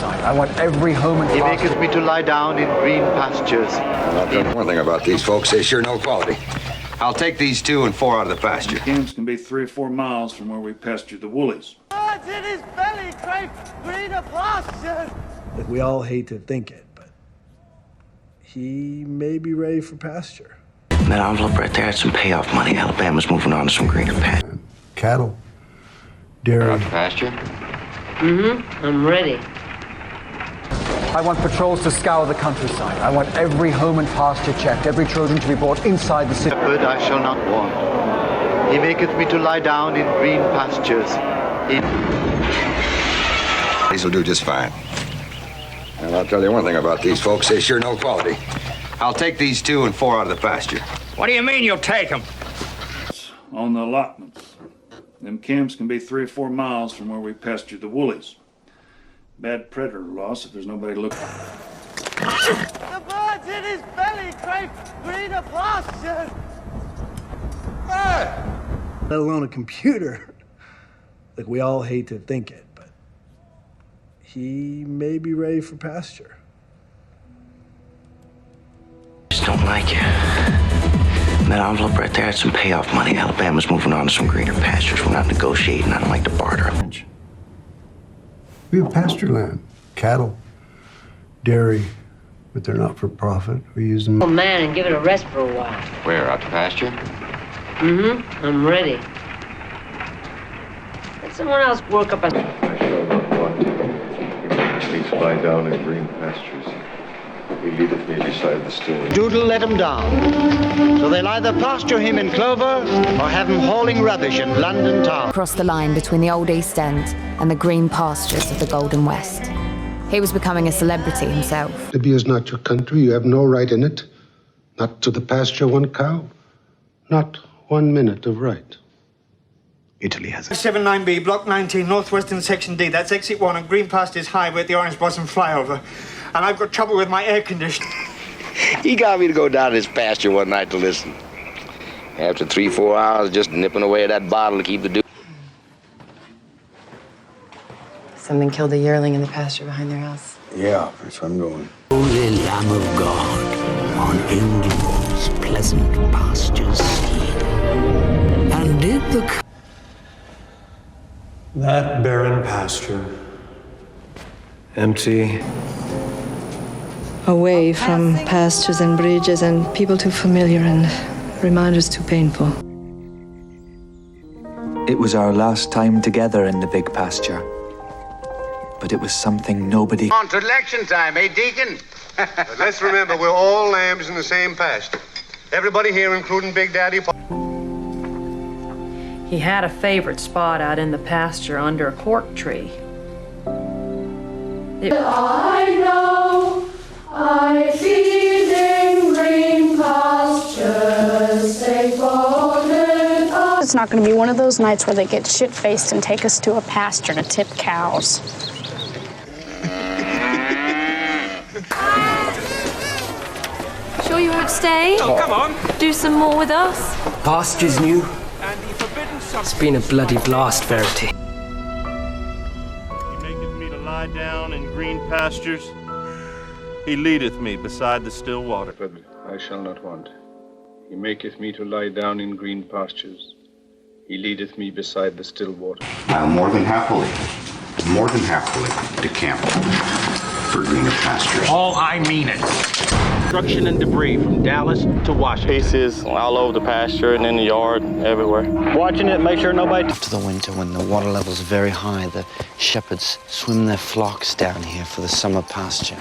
countryside. I want every home and He maketh me to lie down in green pastures. I'll tell you one thing about these folks, they sure know quality. I'll take these 2 and 4 out of the pasture. Camps can be 3 or 4 miles from where we pasture the woolies. God's in his belly, crave greener pasture. Like, we all hate to think it, but he may be ready for pasture. That envelope right there had some payoff money. Alabama's moving on to some greener pasture. Cattle, dairy. Out to pasture? I'm ready. I want patrols to scour the countryside. I want every home and pasture checked, every children to be brought inside the city. Shepherd I shall not want. He maketh me to lie down in green pastures. These will do just fine. And I'll tell you one thing about these folks, they sure know quality. I'll take these 2 and 4 out of the pasture. What do you mean you'll take them? On the allotments. Them camps can be 3 or 4 miles from where we pasture the woolies. Bad predator loss if there's nobody looking. The bird's in his belly, crave greener pasture. Let alone a computer. Like, we all hate to think it, but he may be ready for pasture. Just don't like you. That envelope right there had some payoff money. Alabama's moving on to some greener pastures. We're not negotiating. I don't like to barter. We have pasture land, cattle, dairy, but they're not for profit. We use them. Oh man, and give it a rest for a while. Where? Out to pasture? I'm ready. Let someone else work up a... I shall not want him. He maketh me to lie down in green pastures. He leadeth me beside the still. Doodle let him down. So they'll either pasture him in clover or have him hauling rubbish in London town. Across the line between the old East End and the green pastures of the Golden West. He was becoming a celebrity himself. Libya is not your country. You have no right in it. Not to the pasture one cow. Not 1 minute of right. Italy has it. 79B, Block 19, Northwestern Section D. That's exit 1 on Green Pastures Highway at the Orange Blossom flyover. And I've got trouble with my air conditioning. He got me to go down to his pasture one night to listen. After 3-4 hours, just nipping away at that bottle to keep the dude. Something killed a yearling in the pasture behind their house. Yeah, that's where I'm going. Holy Lamb of God, on England's pleasant pastures seen. And did the... That barren pasture, empty. Away from pastures and bridges and people too familiar and reminders too painful. It was our last time together in the big pasture. But it was something nobody... On to election time, eh, Deacon? But let's remember, we're all lambs in the same pasture. Everybody here, including Big Daddy. He had a favorite spot out in the pasture under a cork tree. I know I feed in green pastures, safe folded up. It's not going to be one of those nights where they get shit-faced and take us to a pasture to tip cows. Sure you won't stay? Oh, come on. Do some more with us? Pasture's new. And the forbidden It's been a bloody blast, Verity. He maketh me to lie down in green pastures. He leadeth me beside the still water. But I shall not want. He maketh me to lie down in green pastures. He leadeth me beside the still water. I'll more than happily decamp for greener pastures. Oh, I mean it. Destruction and debris from Dallas to Washington. Pieces all over the pasture and in the yard, everywhere. Watching it, make sure nobody... After the winter, when the water level's very high, the shepherds swim their flocks down here for the summer pasture.